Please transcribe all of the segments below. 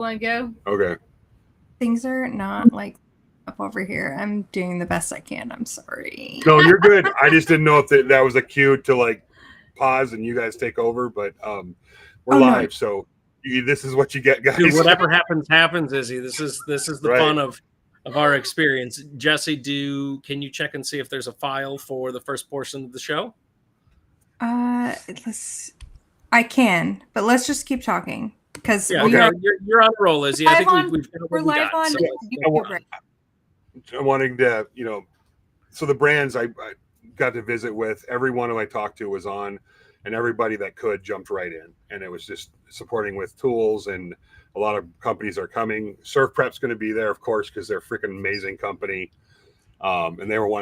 Want to go? Okay. Things are not like up over here. I'm doing the best I can. I'm sorry. No, you're good. I just didn't know if that was a cue to like pause and you guys take over, but we're live, so this is what you get, guys. Dude, whatever happens, Izzy. This is the Right. fun of our experience. Jesse, can you check and see if there's a file for the first portion of the show? I can, but let's just keep talking because you're on a roll, Izzy. I think we're live on YouTube. I'm wanting to, so the brands I got to visit with, everyone who I talked to was on, and everybody that could jumped right in, and it was just supporting with tools, and a lot of companies are coming. Surf Prep's going to be there, of course, because they're a freaking amazing company, and they were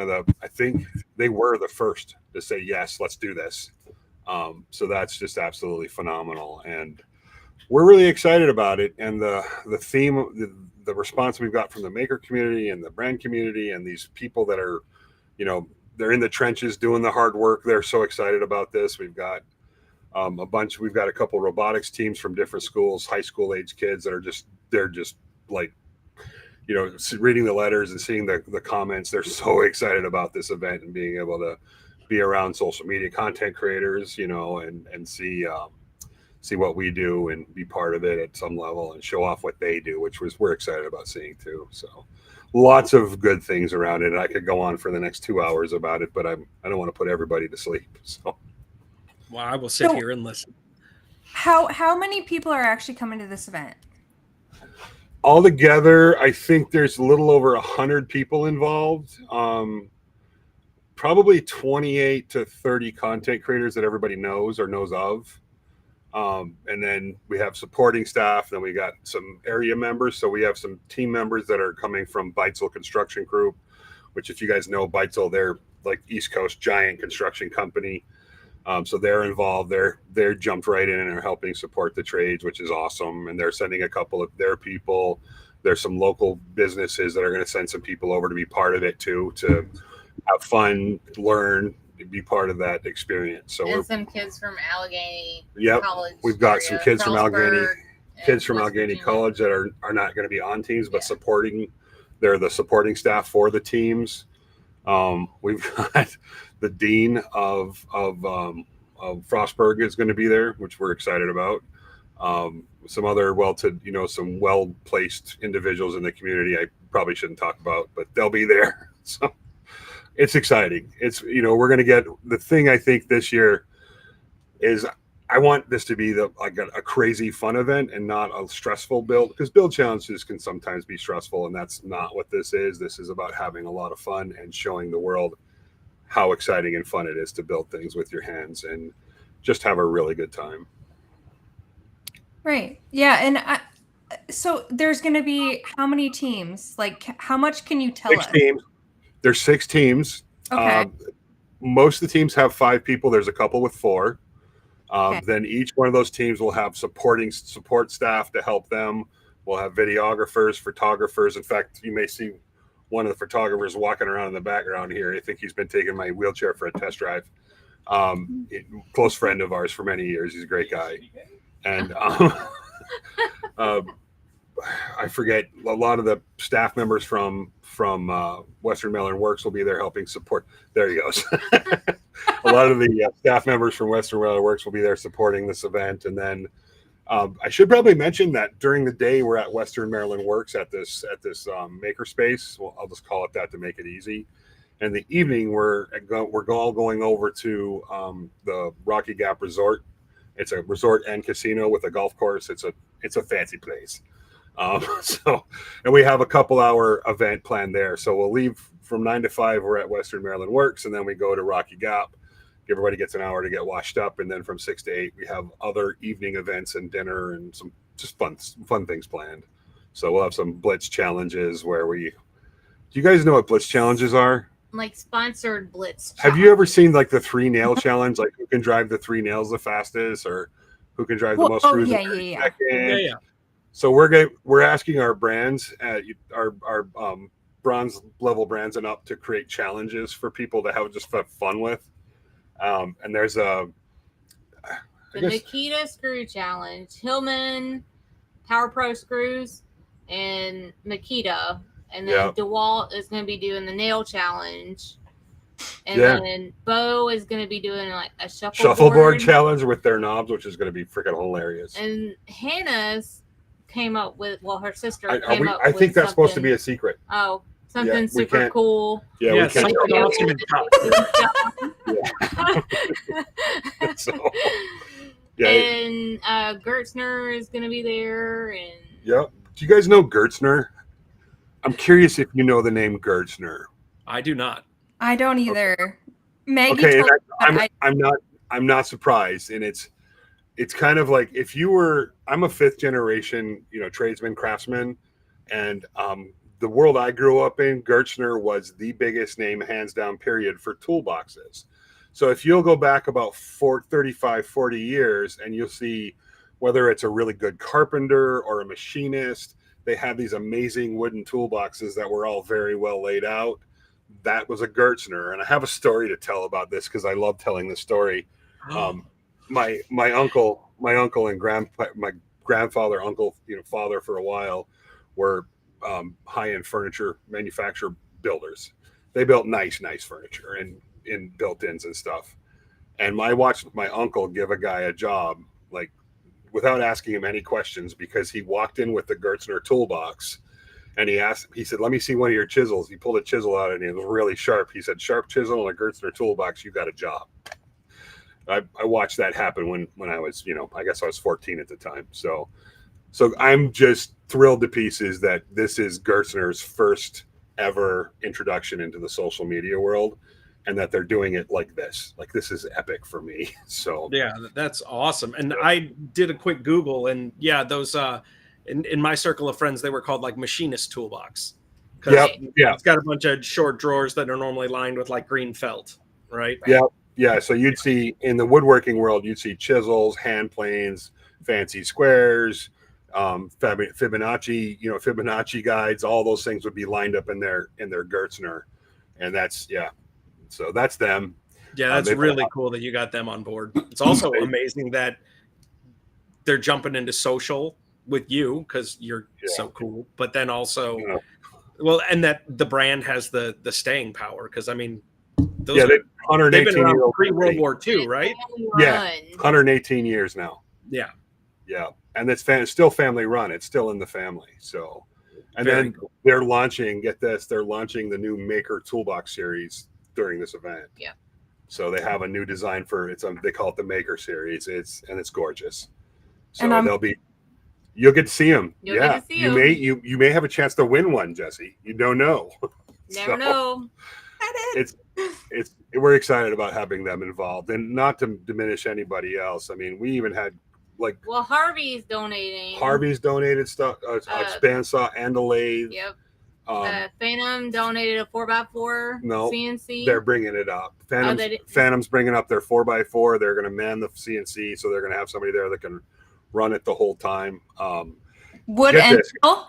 I think they were the first to say yes, let's do this. So that's just absolutely phenomenal, and we're really excited about it. And the theme, the response we've got from the maker community and the brand community, and these people that are, they're in the trenches doing the hard work. They're so excited about this. We've got we've got a couple robotics teams from different schools, high school age kids that are they're just like, reading the letters and seeing the comments. They're so excited about this event and being able to be around social media content creators, and see what we do and be part of it at some level and show off what they do, which we're excited about seeing too. So lots of good things around it. I could go on for the next 2 hours about it, but I don't want to put everybody to sleep. So, well, I will sit here and listen. How many people are actually coming to this event? Altogether, I think there's a little over 100 people involved. Probably 28 to 30 content creators that everybody knows or knows of. And then we have supporting staff. Then we got some area members. So we have some team members that are coming from Beitzel Construction Group, which, if you guys know Beitzel, they're like East Coast giant construction company. So they're involved. They're jumped right in and are helping support the trades, which is awesome. And they're sending a couple of their people. There's some local businesses that are going to send some people over to be part of it too, to have fun, learn, be part of that experience. So and some kids from Allegheny College. We've got some kids from Allegheny College that are not going to be on teams, but supporting. They're the supporting staff for the teams. We've got the dean of Frostburg is going to be there, which we're excited about. Some other some well-placed individuals in the community I probably shouldn't talk about, but they'll be there. So it's exciting. It's, we're going to get the thing. I think this year is I want this to be a crazy fun event and not a stressful build, because build challenges can sometimes be stressful, and that's not what this is. This is about having a lot of fun and showing the world how exciting and fun it is to build things with your hands and just have a really good time. Right. Yeah. And so there's going to be how many teams? Like, how much can you tell us? 6 teams. There's 6 teams. Okay. Most of the teams have 5 people. There's a couple with 4. Then each one of those teams will have support staff to help them. We'll have videographers, photographers. In fact, you may see one of the photographers walking around in the background here. I think he's been taking my wheelchair for a test drive. Close friend of ours for many years. He's a great guy. And I forget, a lot of the staff members from Western Maryland Works will be there helping support. There he goes. A lot of the staff members from Western Maryland Works will be there supporting this event. And then I should probably mention that during the day we're at Western Maryland Works at this makerspace. Well, I'll just call it that to make it easy. And the evening we're all going over to the Rocky Gap Resort. It's a resort and casino with a golf course. It's a fancy place. And we have a couple hour event planned there. So we'll leave from 9 to 5. We're at Western Maryland Works, and then we go to Rocky Gap. Everybody gets an hour to get washed up, and then from 6 to 8 we have other evening events and dinner and some just fun things planned. So we'll have some blitz challenges where do you guys know what blitz challenges are? Like sponsored blitz challenge. Have you ever seen like the 3 nail challenge, like who can drive the 3 nails the fastest, or who can drive the most screws in 30 seconds? Yeah. So we're asking our brands, our bronze level brands and up, to create challenges for people to have fun with. And there's Nikita Screw Challenge, Hillman Power Pro screws, and Makita. And then Yeah. DeWalt is going to be doing the nail challenge. And Yeah. then Bo is going to be doing like a Shuffleboard challenge with their knobs, which is going to be freaking hilarious. And Hannah's came up with, well, her sister I came up think with that's supposed to something- be a secret. Oh, something Yeah, we super can't- cool. Yeah, Yeah, we can't. something awesome and tough. So, yeah. And Gertzner is going to be there. And Yep. Do you guys know Gertzner? I'm curious if you know the name Gertzner. I do not. I don't either. Maggie Okay, told and me, but I'm not surprised, and it's kind of like if you were. I'm a fifth generation, tradesman, craftsman, and the world I grew up in, Gertzner was the biggest name, hands down, period, for toolboxes. So if you'll go back about 35, 40 years, and you'll see whether it's a really good carpenter or a machinist, they have these amazing wooden toolboxes that were all very well laid out. That was a Gertzner, and I have a story to tell about this because I love telling this story. My uncle and my grandfather, uncle, father for a while were high-end furniture manufacturer builders. They built nice furniture and in built-ins and stuff. And I watched my uncle give a guy a job like without asking him any questions because he walked in with the Gertzner toolbox. And he said, let me see one of your chisels. He pulled a chisel out and it was really sharp. He said, sharp chisel and a Gertzner toolbox, you got a job. I watched that happen when I was, I guess I was 14 at the time. So I'm just thrilled to pieces that this is Gertzner's first ever introduction into the social media world and that they're doing it like this. Like, this is epic for me. So yeah, that's awesome. And I did a quick Google and yeah, those, in my circle of friends, they were called like machinist toolbox. Yeah. It's got a bunch of short drawers that are normally lined with like green felt, right? Yeah. So you'd see in the woodworking world, you'd see chisels, hand planes, fancy squares, Fibonacci guides, all those things would be lined up in their Gertzner. And so that's them. Yeah, that's really cool that you got them on board. It's also amazing that they're jumping into social with you because you're so cool, but then also well, and that the brand has the staying power because I mean they've been around pre-World War II, right? Yeah, 118 years now. Yeah, and it's still family run. It's still in the family. So, and then they're launching. Get this, they're launching the new Maker Toolbox series during this event. Yeah. So they have a new design for it's. They call it the Maker series. It's gorgeous. So you'll get to see them. You may have a chance to win one, Jesse. You don't know. Never know. We're excited about having them involved, and not to diminish anybody else. I mean, we even had Harvey's donating. Harvey's donated stuff, a bandsaw and a lathe. Yep. Phantom donated a 4x4 CNC. They're bringing it up. Phantom's bringing up their 4x4. They're going to man the CNC, so they're going to have somebody there that can run it the whole time. Wood and metal?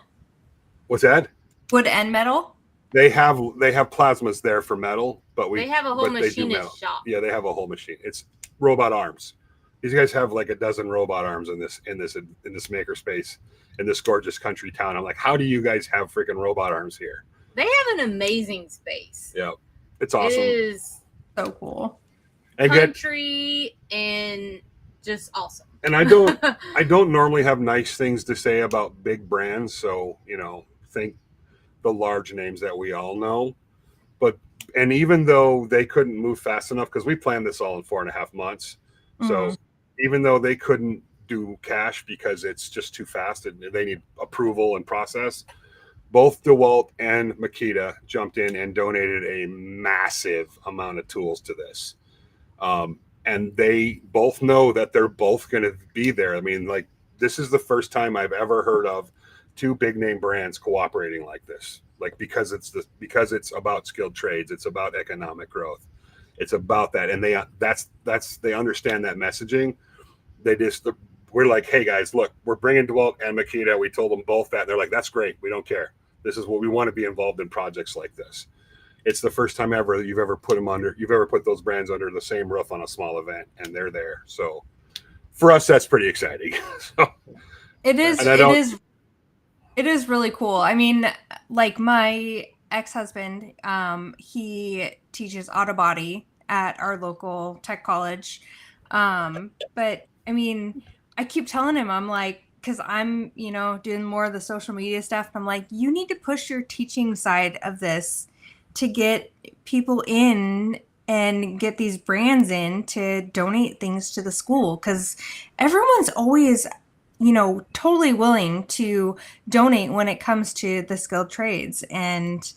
What's that? Wood and metal? They have plasmas there for metal, but they have a whole machinist shop. Yeah, they have a whole machine. It's robot arms. These guys have like a dozen robot arms in this maker space in this gorgeous country town. I'm like, how do you guys have freaking robot arms here? They have an amazing space. Yeah, it's awesome. It is so cool. And country and just awesome. And I don't normally have nice things to say about big brands, so think the large names that we all know. And even though they couldn't move fast enough, because we planned this all in 4.5 months, so even though they couldn't do cash because it's just too fast and they need approval and process, both DeWalt and Makita jumped in and donated a massive amount of tools to this. And they both know that they're both going to be there. I mean, like, this is the first time I've ever heard of two big name brands cooperating like this. Like, because it's about skilled trades, it's about economic growth, it's about that, and they understand that messaging. We're like, hey guys, look, we're bringing DeWalt and Makita. We told them both that. They're like, that's great. We don't care. This is what we want to be involved in projects like this. It's the first time ever that you've ever put those brands under the same roof on a small event, and they're there. So for us, that's pretty exciting. So It is. And I It don't- is. It is really cool. I mean, like my ex-husband, he teaches auto body at our local tech college. But I mean, I keep telling him, I'm like, because I'm, doing more of the social media stuff. I'm like, you need to push your teaching side of this to get people in and get these brands in to donate things to the school, because everyone's always, totally willing to donate when it comes to the skilled trades. And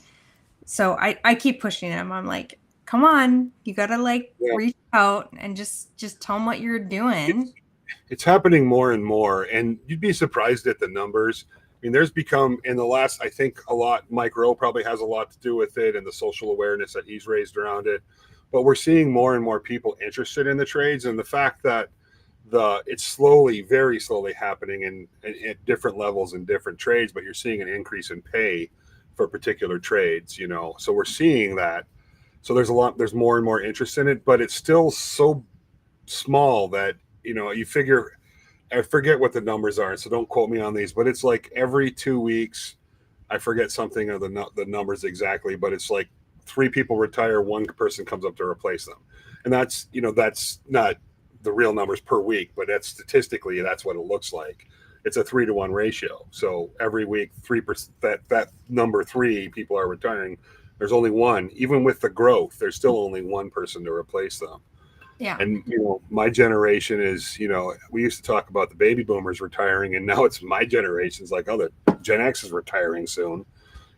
so I keep pushing them. I'm like, come on, you gotta Yeah. reach out and just tell them what you're doing. It's happening more and more, and you'd be surprised at the numbers. I mean, there's become in the last, I think a lot, Mike Rowe probably has a lot to do with it and the social awareness that he's raised around it. But we're seeing more and more people interested in the trades, and the fact that it's slowly, very slowly happening in at different levels in different trades, but you're seeing an increase in pay for particular trades, So we're seeing that. So there's more and more interest in it, but it's still so small that, you figure, I forget what the numbers are, so don't quote me on these, but it's like every 2 weeks, I forget something of the numbers exactly, but it's like 3 people retire, 1 person comes up to replace them. And that's not the real numbers per week, but that's statistically, that's what it looks like. It's a 3-to-1 ratio. So every week, 3%, that number 3 people are retiring. There's only 1, even with the growth, there's still only 1 person to replace them. Yeah. And, my generation is, we used to talk about the baby boomers retiring, and now it's my generation's like, oh, the Gen X is retiring soon,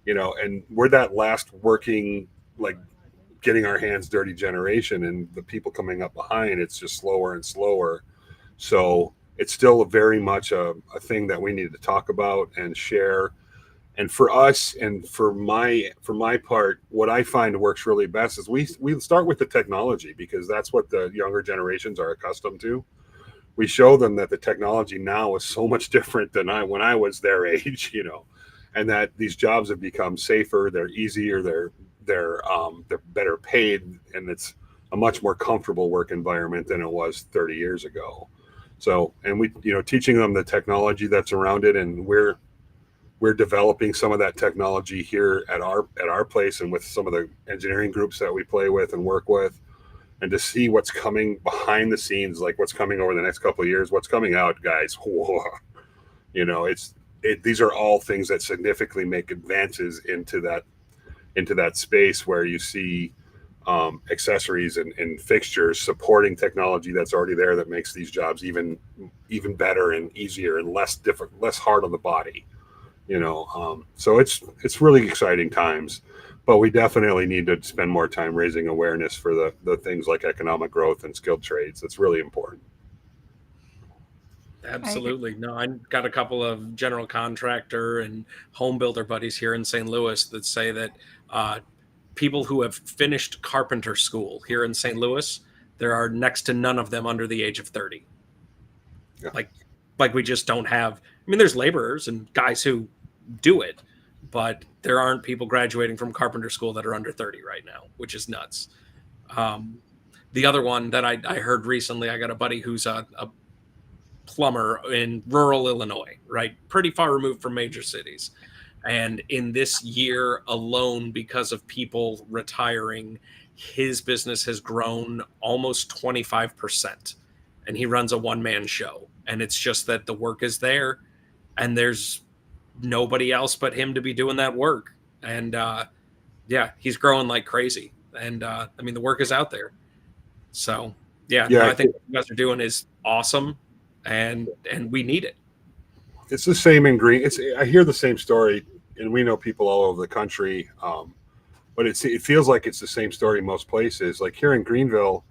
and we're that last working, like, getting our hands dirty generation, and the people coming up behind, it's just slower and slower. So it's still very much a thing that we need to talk about and share. And for us, and for my part, what I find works really best is we start with the technology, because that's what the younger generations are accustomed to. We show them that the technology now is so much different than when I was their age, and that these jobs have become safer, they're easier, they're better paid, and it's a much more comfortable work environment than it was 30 years ago. So, and we, teaching them the technology that's around it, and we're developing some of that technology here at our place, and with some of the engineering groups that we play with and work with, and to see what's coming behind the scenes, like what's coming over the next couple of years, what's coming out, guys. Whoa. These are all things that significantly make advances into that space, where you see accessories and fixtures supporting technology that's already there, that makes these jobs even better and easier and less hard on the body. So it's really exciting times, but we definitely need to spend more time raising awareness for the things like economic growth and skilled trades. That's really important. Absolutely. No, I got a couple of general contractor and home builder buddies here in St. Louis that say that people who have finished carpenter school here in St. Louis, there are next to none of them under the age of 30. Yeah. Like we just don't have. I mean, there's laborers and guys who do it, but there aren't people graduating from carpenter school that are under 30 right now, which is nuts. The other one that I heard recently, I got a buddy who's a plumber in rural Illinois, right? Pretty far removed from major cities. And in this year alone, because of people retiring, his business has grown almost 25%. And he runs a one-man show. And it's just that the work is there, and there's nobody else but him to be doing that work. And he's growing like crazy. And I mean, the work is out there. So I think what you guys are doing is awesome, and we need it. It's the same in Green. I hear the same story, and we know people all over the country. But it feels like it's the same story in most places. Like here in Greenville,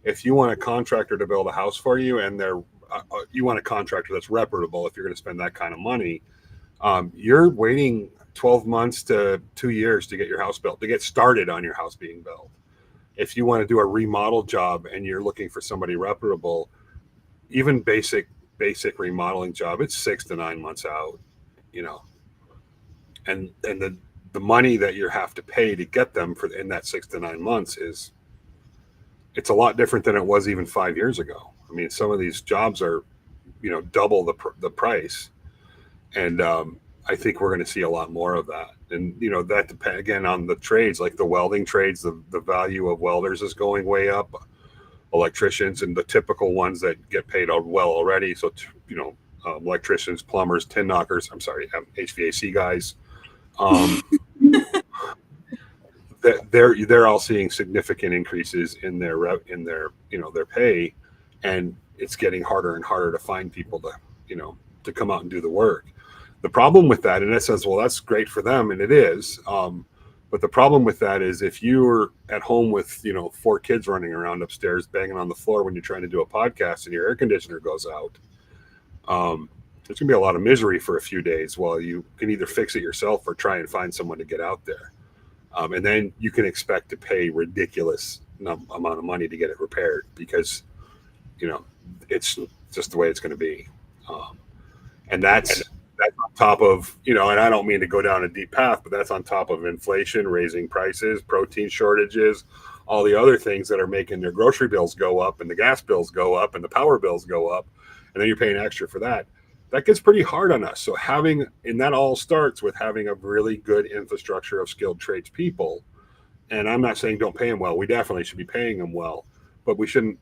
if you want a contractor to build a house for you, and you want a contractor that's reputable, if you're going to spend that kind of money, you're waiting 12 months to 2 years to get your house built, to get started on your house being built. If you want to do a remodel job and you're looking for somebody reputable, even basic remodeling job, it's 6 to 9 months out, and the money that you have to pay to get them in that 6 to 9 months it's a lot different than it was even 5 years ago. I mean, some of these jobs are, double the price, And I think we're going to see a lot more of that. And, that depends again on the trades, like the welding trades, the value of welders is going way up. Electricians and the typical ones that get paid well already. So, electricians, plumbers, tin knockers, HVAC guys. They're all seeing significant increases in their their pay, and it's getting harder and harder to find people to come out and do the work. The problem with that, and it says, well, that's great for them, and it is. But the problem with that is if you're at home with 4 kids running around upstairs banging on the floor when you're trying to do a podcast and your air conditioner goes out, there's gonna be a lot of misery for a few days while you can either fix it yourself or try and find someone to get out there. And then you can expect to pay ridiculous amount of money to get it repaired because, it's just the way it's going to be. And that's on top of, and I don't mean to go down a deep path, but that's on top of inflation, raising prices, protein shortages, all the other things that are making their grocery bills go up and the gas bills go up and the power bills go up. And then you're paying extra for that. That gets pretty hard on us. So and that all starts with having a really good infrastructure of skilled trades people. And I'm not saying don't pay them well. We definitely should be paying them well, but we shouldn't,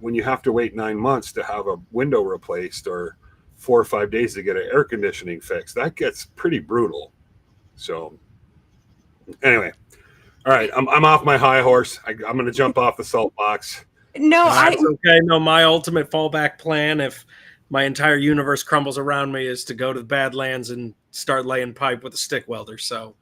when you have to wait 9 months to have a window replaced or 4 or 5 days to get an air conditioning fixed, that gets pretty brutal. So anyway, all right, I'm off my high horse. I'm going to jump off the salt box. No, That's okay. No, my ultimate fallback plan, if my entire universe crumbles around me, is to go to the Badlands and start laying pipe with a stick welder. So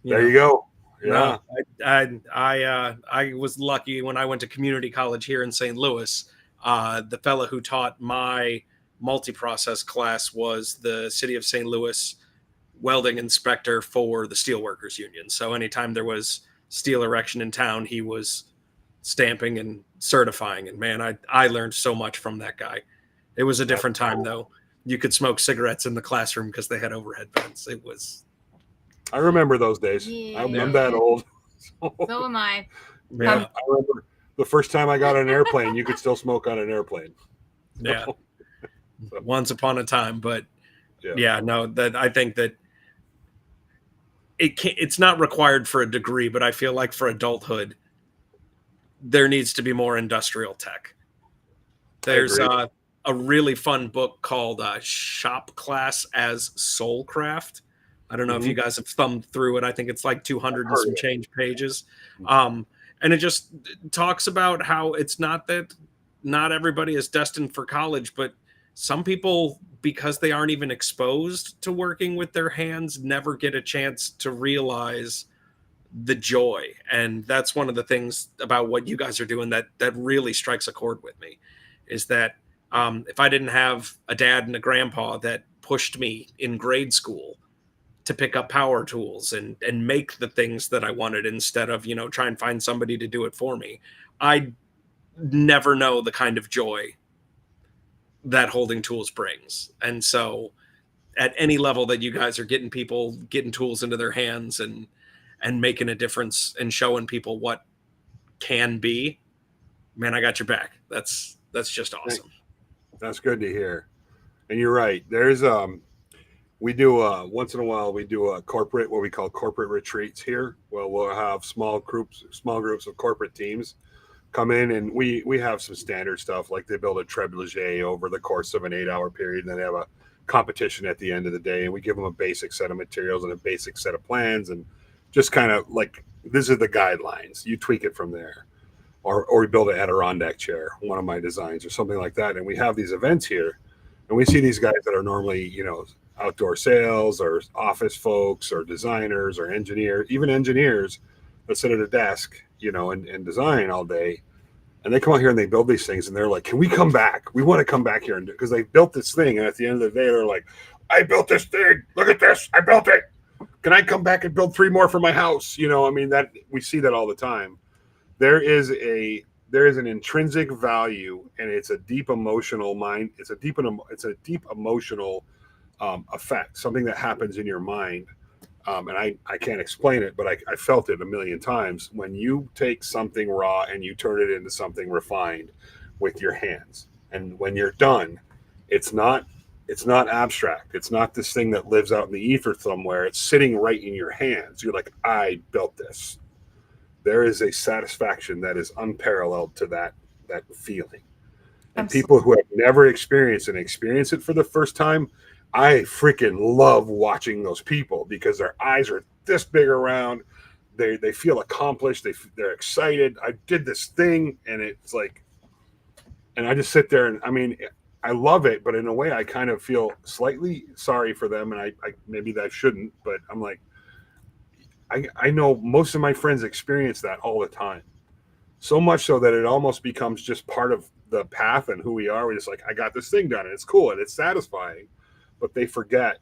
there you go. Yeah. No, I was lucky when I went to community college here in St. Louis. The fella who taught my multi-process class was the city of St. Louis welding inspector for the Steelworkers Union. So anytime there was steel erection in town, he was stamping and certifying. And man, I learned so much from that guy. It was a different time, though. You could smoke cigarettes in the classroom because they had overhead vents. It was. I remember those days. Yeah. I'm that old. So am I. Yeah. I remember the first time I got on an airplane, you could still smoke on an airplane. Yeah. Once upon a time, but that I think that it's not required for a degree, but I feel like for adulthood, there needs to be more industrial tech. There's a really fun book called Shop Class as Soulcraft. I don't know if you guys have thumbed through it. I think it's like 200 and some change pages. And it just talks about how it's not that not everybody is destined for college, but some people, because they aren't even exposed to working with their hands, never get a chance to realize the joy. And that's one of the things about what you guys are doing that really strikes a chord with me, is that if I didn't have a dad and a grandpa that pushed me in grade school to pick up power tools and make the things that I wanted instead of, try and find somebody to do it for me, I'd never know the kind of joy that holding tools brings. And so at any level that you guys are getting people getting tools into their hands and making a difference and showing people what can be, man, I got your back. That's just awesome. That's good to hear. And you're right. There's we do once in a while we do a corporate, what we call corporate retreats here. Well, we'll have small groups of corporate teams come in, and we have some standard stuff, like they build a trebuchet over the course of an 8-hour period, and then they have a competition at the end of the day, and we give them a basic set of materials and a basic set of plans, and just kind of like, these are the guidelines, you tweak it from there. Or we build an Adirondack chair, one of my designs, or something like that. And we have these events here, and we see these guys that are normally, outdoor sales or office folks or designers or engineers, even engineers that sit at a desk, and design all day. And they come out here and they build these things, and they're like, can we come back? We want to come back here and do, because they built this thing. And at the end of the day, they're like, I built this thing. Look at this. I built it. Can I come back and build 3 more for my house? That we see that all the time. There is an intrinsic value, and it's a deep emotional mind. It's a deep emotional effect, something that happens in your mind. And I can't explain it, but I felt it a million times. When you take something raw and you turn it into something refined with your hands, and when you're done, it's not it's not abstract. It's not this thing that lives out in the ether somewhere. It's sitting right in your hands. You're like, I built this. There is a satisfaction that is unparalleled to that feeling. And Absolutely. people who have never experienced and experience it for the first time, I freaking love watching those people because their eyes are this big around. They feel accomplished. They're excited. I did this thing, and it's like, and I just sit there and I mean, I love it, but in a way, I kind of feel slightly sorry for them, and I maybe that shouldn't, but I'm like, I know most of my friends experience that all the time, so much so that it almost becomes just part of the path and who we are. We're just like, I got this thing done, and it's cool and it's satisfying, but they forget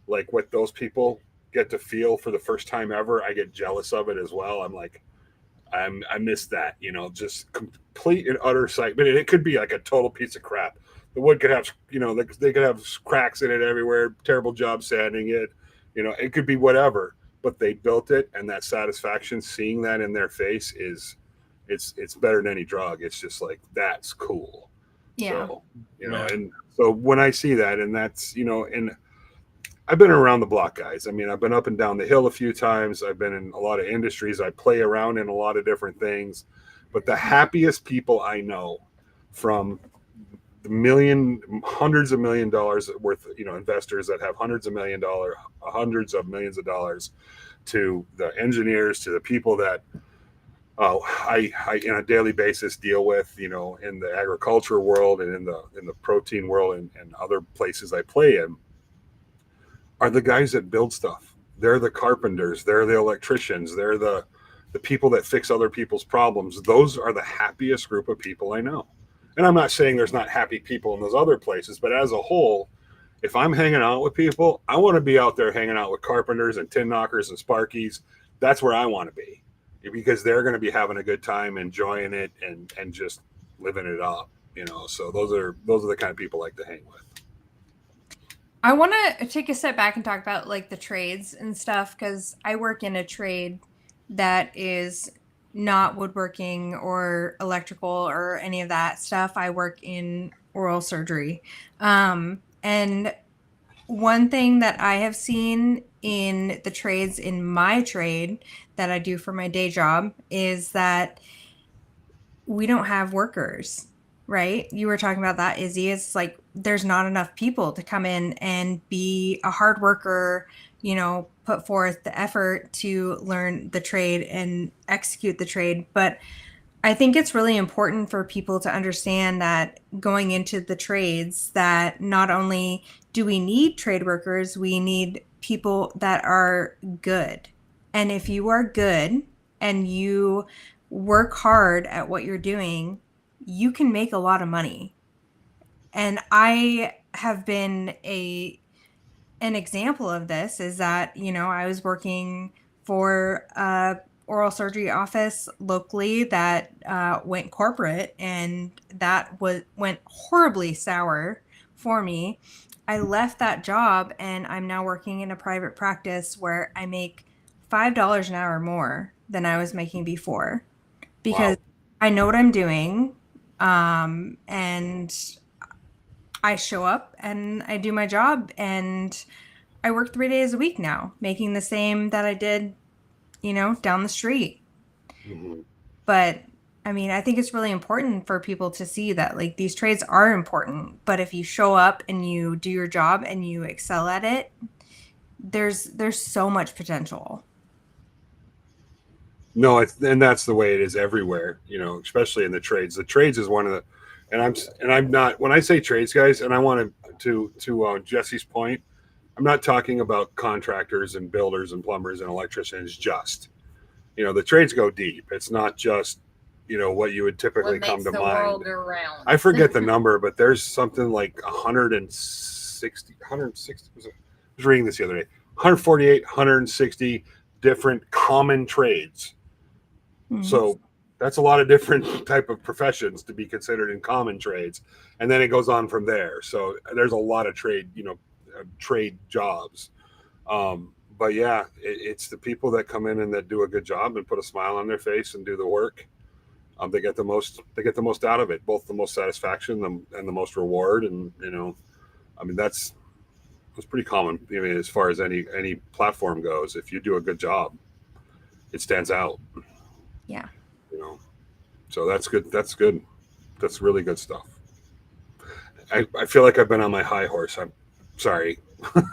like what those people get to feel for the first time ever. I get jealous of it as well. I'm like, I miss that, you know, just complete and utter excitement. And it could be like a total piece of crap. The wood could have, you know, they could have cracks in it everywhere. Terrible job sanding it. You know, it could be whatever, but they built it, and that satisfaction, seeing that in their face it's better than any drug. It's just like, that's cool. Yeah. So, you know, and so when I see that, and that's, you know, and I've been around the block, guys. I mean, I've been up and down the hill a few times. I've been in a lot of industries. I play around in a lot of different things. But the happiest people I know, from the hundreds of $1 million worth, you know, investors that have hundreds of millions of dollars, to the engineers, to the people that I in a daily basis deal with, you know, in the agriculture world and in the protein world and other places I play in, are the guys that build stuff. They're the carpenters. They're the electricians. They're the people that fix other people's problems. Those are the happiest group of people I know. And I'm not saying there's not happy people in those other places, but as a whole, if I'm hanging out with people, I want to be out there hanging out with carpenters and tin knockers and sparkies. That's where I want to be, because they're going to be having a good time, enjoying it, and just living it up, you know. So those are the kind of people I like to hang with. I want to take a step back and talk about like the trades and stuff, because I work in a trade that is not woodworking or electrical or any of that stuff. I work in oral surgery. And one thing that I have seen in the trades in my trade that I do for my day job is that we don't have workers, right? You were talking about that, Izzy. It's like there's not enough people to come in and be a hard worker, you know, put forth the effort to learn the trade and execute the trade. But I think it's really important for people to understand that going into the trades, that not only do we need trade workers, we need people that are good. And if you are good and you work hard at what you're doing, you can make a lot of money. And I have been an example of this is that, you know, I was working for a oral surgery office locally that went corporate, and that went horribly sour for me. I left that job, and I'm now working in a private practice where I make $5 an hour more than I was making before, because I know what I'm doing, and I show up and I do my job, and I work 3 days a week now, making the same that I did, you know, down the street. Mm-hmm. But I mean, I think it's really important for people to see that like these trades are important, but if you show up and you do your job and you excel at it, there's so much potential. No, and that's the way it is everywhere, you know, especially in the trades. The trades is one of the, and I'm not, when I say trades, guys, and I want to Jesse's point, I'm not talking about contractors and builders and plumbers and electricians. Just, you know, the trades go deep. It's not just, you know, what you would typically come to mind. World go round. I forget the number, but there's something like 160. I was reading this the other day. 148, 160 different common trades. Mm-hmm. So that's a lot of different type of professions to be considered in common trades, and then it goes on from there. So there's a lot of trade, you know, trade jobs. But yeah, it's the people that come in and that do a good job and put a smile on their face and do the work. They get the most out of it, both the most satisfaction and the most reward. And, you know, I mean, that's pretty common. I mean, as far as any platform goes, if you do a good job, it stands out. Yeah. You know, so that's good. That's good. That's really good stuff. I feel like I've been on my high horse. I'm sorry.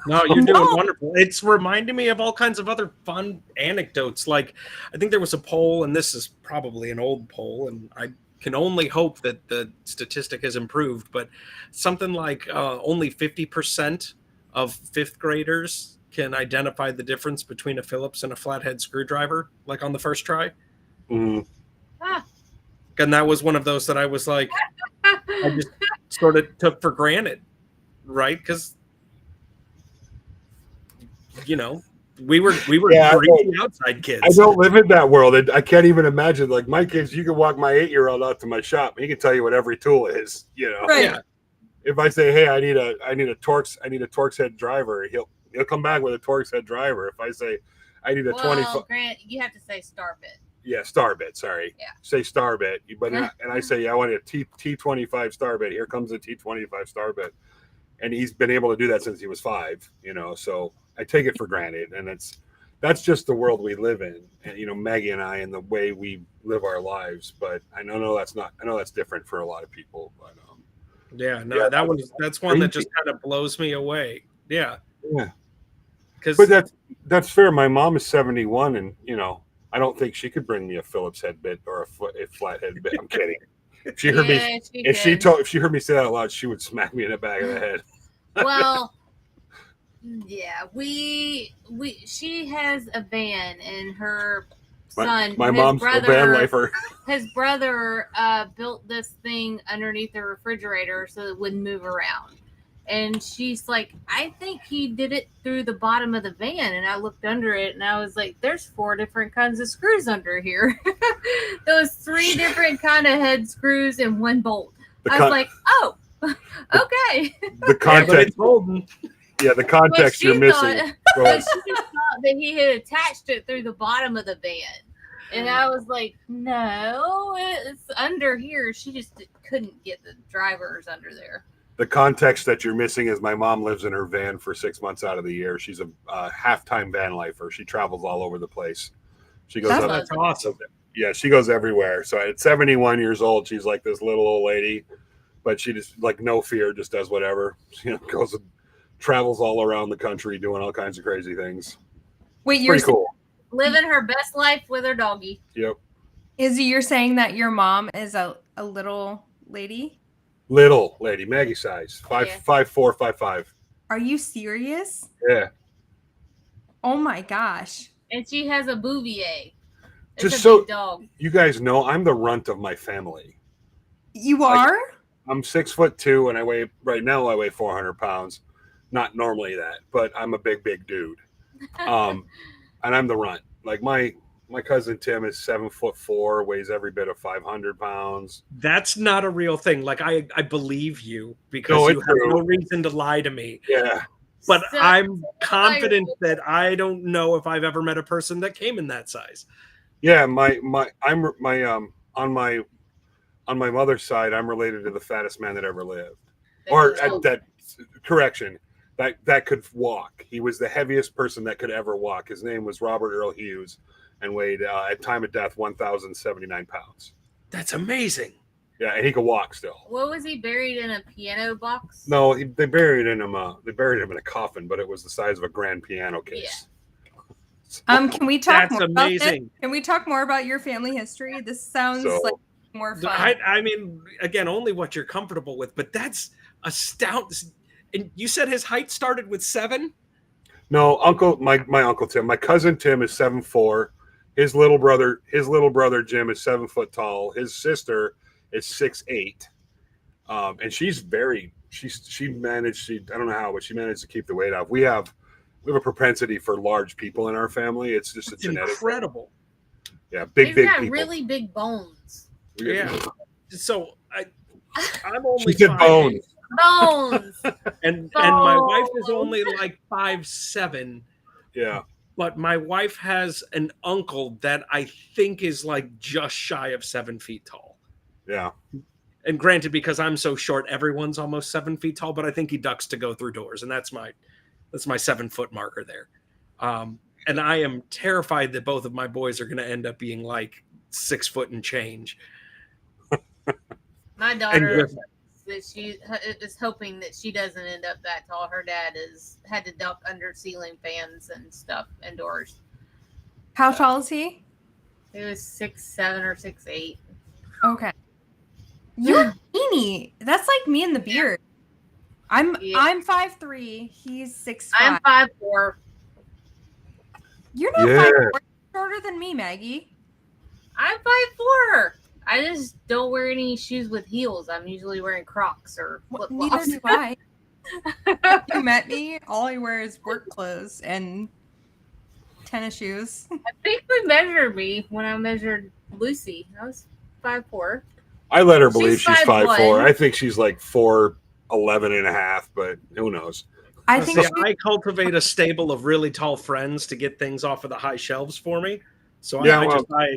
No, you're doing wonderful. It's reminding me of all kinds of other fun anecdotes. Like, I think there was a poll, and this is probably an old poll, and I can only hope that the statistic has improved, but something like only 50% of fifth graders can identify the difference between a Phillips and a flathead screwdriver, like on the first try. Mm. Ah. And that was one of those that I was like, I just sort of took for granted, right? Because, you know, we were greasy outside kids. I don't live in that world. I can't even imagine. Like my kids, you can walk my 8-year-old out to my shop. He can tell you what every tool is. You know, Right. Yeah. if I say, "Hey, I need a Torx head driver," he'll come back with a Torx head driver. If I say, "I need a 25," Grant, you have to say star bit. yeah, star bit. Sorry, Yeah. say star bit. But and I say, "Yeah, I want a T25 star bit." Here comes a T25 star bit, and he's been able to do that since he was 5. You know, so I take it for granted, and that's just the world we live in, and you know, Maggie and I, and the way we live our lives. But I know that's different for a lot of people. But that's one that just kind of blows me away. Yeah. But that's fair. My mom is 71, and you know, I don't think she could bring me a Phillips head bit or a flathead bit. I'm kidding. If she heard me, if she heard me say that out loud, she would smack me in the back of the head. Well, yeah, she has a van, and her son, my mom's a van lifer. His brother built this thing underneath the refrigerator so it wouldn't move around. And she's like, I think he did it through the bottom of the van. And I looked under it, and I was like, there's 4 different kinds of screws under here. Those 3 different kind of head screws and 1 bolt. I was like, oh, okay. The context. The context you're missing. But she just thought that he had attached it through the bottom of the van. And I was like, no, it's under here. She just couldn't get the drivers under there. The context that you're missing is my mom lives in her van for 6 months out of the year. She's a half-time van lifer. She travels all over the place. She goes. That's awesome. Yeah, she goes everywhere. So at 71 years old, she's like this little old lady, but she just like no fear, just does whatever. She goes and travels all around the country doing all kinds of crazy things. Wait, you're pretty cool. Living her best life with her doggy. Yep. Izzy, you're saying that your mom is a little lady? Little lady, Maggie size, 5'4", 5'5". Are you serious? Yeah. Oh my gosh. And she has a Bouvier. Just so big dog. You guys know, I'm the runt of my family. You are? I'm 6'2", and I weigh 400 pounds. Not normally that, but I'm a big dude. And I'm the runt. Like my cousin Tim is 7'4", weighs every bit of 500 pounds. That's not a real thing. Like I believe you because you have no reason to lie to me. Yeah. But I'm confident that I don't know if I've ever met a person that came in that size. Yeah, on my mother's side, I'm related to the fattest man that ever lived. Correction. That could walk. He was the heaviest person that could ever walk. His name was Robert Earl Hughes, and weighed at time of death 1,079 pounds. That's amazing. Yeah, and he could walk still. What was he buried in, a piano box? No, they buried him in a coffin, but it was the size of a grand piano case. Yeah. Can we talk more amazing. about this? Can we talk more about your family history? This sounds like more fun. I mean, again, only what you're comfortable with, but that's astounding. And you said his height started with 7? No, my uncle Tim. My cousin Tim is 7'4". His little brother Jim is 7 foot tall. His sister is 6'8". And she managed. I don't know how, but she managed to keep the weight off. We have a propensity for large people in our family. It's just a genetic. Incredible. Yeah, big got people. Really big bones. Yeah. So I'm only. She said bones. Bones. And my wife is only like 5'7". Yeah. But my wife has an uncle that I think is like just shy of 7 feet tall. Yeah. And granted, because I'm so short, everyone's almost 7 feet tall, but I think he ducks to go through doors. And that's my 7-foot marker there. And I am terrified that both of my boys are going to end up being like 6 foot and change. My daughter that she is hoping that she doesn't end up that tall. Her dad had to duck under ceiling fans and stuff indoors. How tall is he? He was 6'7" or 6'8". Okay. You're teeny. That's like me and the beard. I'm 5'3". He's 6'5". I'm 5'4". You're not 5'4". Shorter than me, Maggie. I'm 5'4". I just don't wear any shoes with heels. I'm usually wearing Crocs or flip-flops. Neither do I. Have you met me? All I wear is work clothes and tennis shoes. I think they measured me when I measured Lucy. I was 5'4". I let her believe she's 5'1". 5'4". I think she's like 4'11" and a half, but who knows? I think I cultivate a stable of really tall friends to get things off of the high shelves for me. So Yeah, I well, I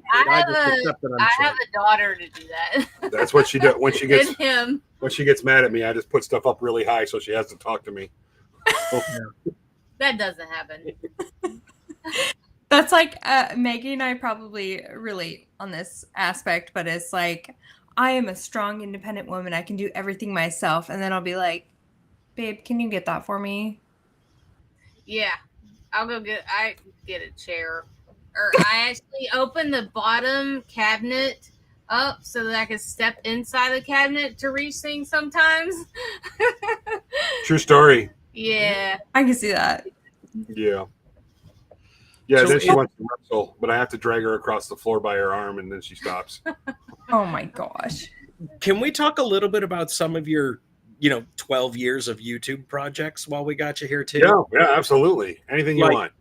have a daughter to do that. That's what she does when she gets And him. when she gets mad at me. I just put stuff up really high so she has to talk to me. That doesn't happen. that's like Maggie and I probably relate on this aspect, but it's like I am a strong, independent woman. I can do everything myself, and then I'll be like, "Babe, can you get that for me?" Yeah, I'll go get a chair, or I actually open the bottom cabinet up so that I can step inside the cabinet to reach things sometimes. True story. Yeah. I can see that. Yeah. Yeah, So then she wants to wrestle, but I have to drag her across the floor by her arm, and then she stops. Oh my gosh. Can we talk a little bit about some of your 12 years of YouTube projects while we got you here too? Yeah, absolutely. Anything you want.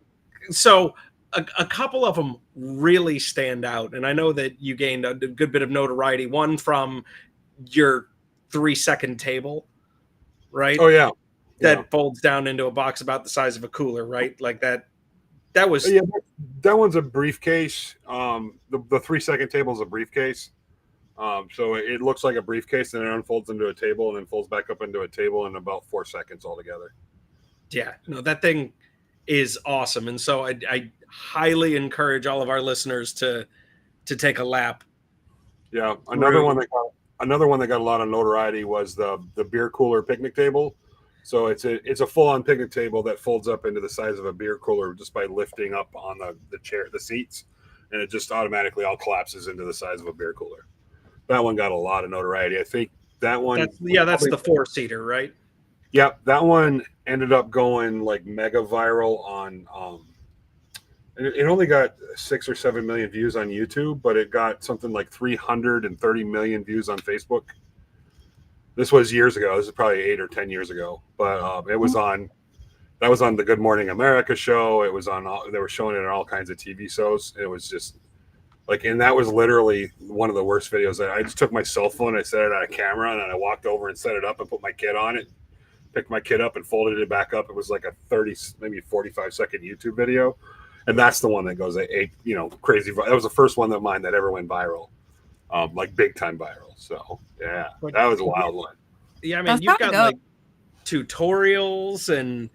So a couple of them really stand out. And I know that you gained a good bit of notoriety. One from your 3-second table, right? Oh, yeah. That folds down into a box about the size of a cooler, right? Like that was... Yeah, that one's a briefcase. The 3-second table is a briefcase. So it looks like a briefcase, and it unfolds into a table and then folds back up into a table in about 4 seconds altogether. Yeah, no, that thing is awesome. And so I highly encourage all of our listeners to take a lap. Yeah, another one that got a lot of notoriety was the beer cooler picnic table. So it's a full-on picnic table that folds up into the size of a beer cooler just by lifting up on the seats, and it just automatically all collapses into the size of a beer cooler. That one got a lot of notoriety. I think that one. That's the 4-seater, right? Yeah, that one ended up going like mega viral on. It only got 6 or 7 million views on YouTube, but it got something like 330 million views on Facebook. This was years ago. This is probably 8 or 10 years ago, but it was on. That was on the Good Morning America show. It was on. They were showing it on all kinds of TV shows. It was just like, and that was literally one of the worst videos. I just took my cell phone, I set it on a camera, and then I walked over and set it up and put my kid on it. Picked my kid up and folded it back up. It was like a 30, maybe 45-second YouTube video, and that's the one that goes crazy. That was the first one of mine that ever went viral, like big time viral. So yeah, that was a wild one. Yeah, I mean, you've got like tutorials, and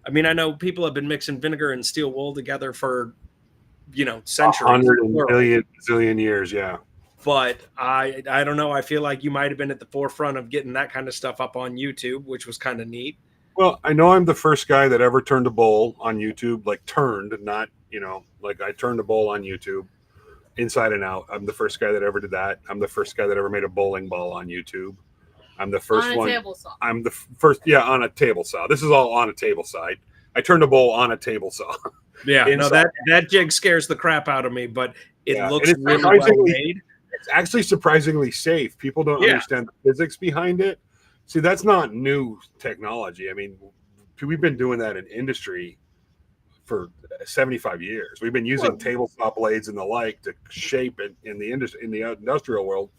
I mean, I know people have been mixing vinegar and steel wool together for centuries, 100 zillion years. Yeah. But I don't know. I feel like you might have been at the forefront of getting that kind of stuff up on YouTube, which was kind of neat. Well, I know I'm the first guy that ever turned a bowl on YouTube, like turned, not, like I turned a bowl on YouTube inside and out. I'm the first guy that ever did that. I'm the first guy that ever made a bowling ball on YouTube. I'm the first one. Table saw. I'm the first. Yeah, on a table saw. This is all on a table saw. I turned a bowl on a table saw. Yeah, no, that jig scares the crap out of me, but it looks really well made. It's actually surprisingly safe. People don't understand the physics behind it. See, that's not new technology. I mean, we've been doing that in industry for 75 years. We've been using table saw blades and the like to shape it in the industry, in the industrial world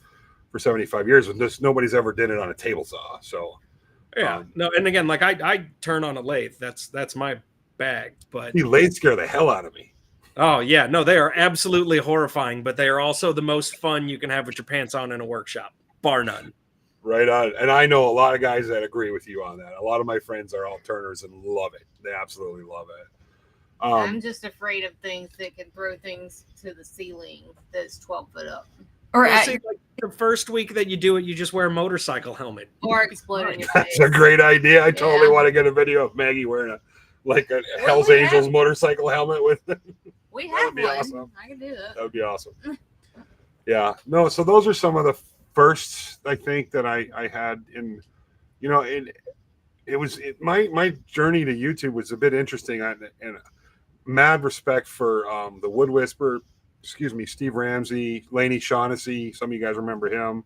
for 75 years. And nobody's ever did it on a table saw. So yeah, no. And again, like I turn on a lathe. That's my bag. But the lathes scare the hell out of me. Oh yeah, no, they are absolutely horrifying, but they are also the most fun you can have with your pants on in a workshop, bar none. Right on. And I know a lot of guys that agree with you on that. A lot of my friends are all turners and love it. They absolutely love it. I'm just afraid of things that can throw things to the ceiling that's 12 foot up. Or Well, see, like the first week that you do it, you just wear a motorcycle helmet. Or explode in your That's face. a great idea. I totally Yeah. want to get a video of Maggie wearing a Hell's we Angels have- motorcycle helmet with it. We That have would be one. awesome. I can do that. That would be awesome. Yeah. No, so those are some of the firsts I think that I had in, you know, my journey to YouTube was a bit interesting, and mad respect for the Wood Whisperer, Steve Ramsey, Laney Shaughnessy. Some of you guys remember him.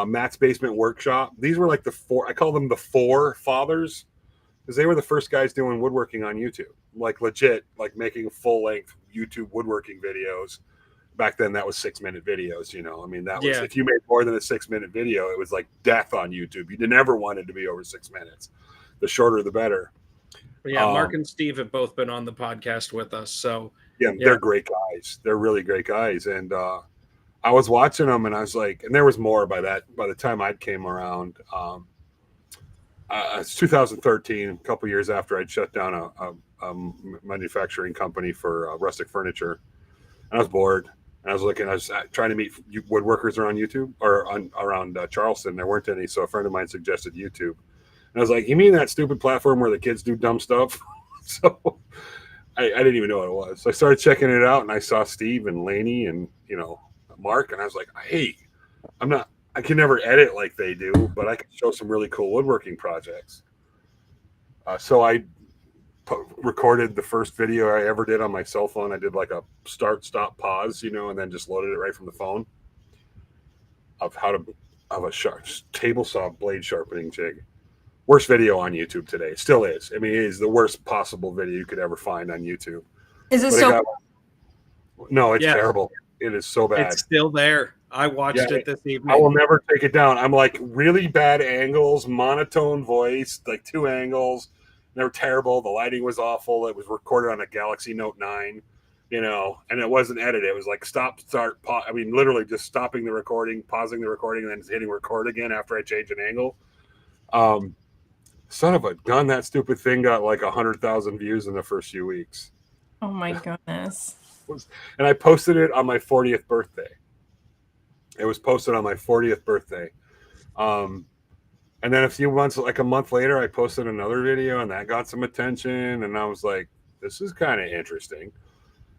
Matt's Basement Workshop. These were like I call them the four fathers, because they were the first guys doing woodworking on YouTube, like legit, like making full length YouTube woodworking videos. Back then, that was 6-minute videos. You know, I mean, that was if you made more than a 6-minute video, it was like death on YouTube. You never wanted to be over 6 minutes. The shorter, the better. Yeah, Mark and Steve have both been on the podcast with us. So yeah, they're great guys. They're really great guys. And I was watching them, and I was like, and there was more by the time I came around. It's 2013, a couple years after I'd shut down a manufacturing company for rustic furniture. And I was bored. And I was trying to meet woodworkers around YouTube or around Charleston. There weren't any. So a friend of mine suggested YouTube. And I was like, you mean that stupid platform where the kids do dumb stuff? So I didn't even know what it was. So I started checking it out, and I saw Steve and Laney and, you know, Mark. And I was like, hey, I can never edit like they do, but I can show some really cool woodworking projects. So I recorded the first video I ever did on my cell phone. I did like a start, stop, pause, you know, and then just loaded it right from the phone of a table saw blade sharpening jig. Worst video on YouTube today. It still is. I mean, it is the worst possible video you could ever find on YouTube. Is it No, it's terrible. It is so bad. It's still there. I watched it this evening. I will never take it down. I'm like really bad angles, monotone voice, like 2 angles. They were terrible. The lighting was awful. It was recorded on a Galaxy Note 9, you know, and it wasn't edited. It was like stop, start, pause. I mean, literally just stopping the recording, pausing the recording, and then hitting record again after I change an angle. Son of a gun, that stupid thing got like 100,000 views in the first few weeks. Oh my goodness. And I posted it on my 40th birthday. It was posted on my 40th birthday. And then a month later, I posted another video, and that got some attention. And I was like, this is kind of interesting.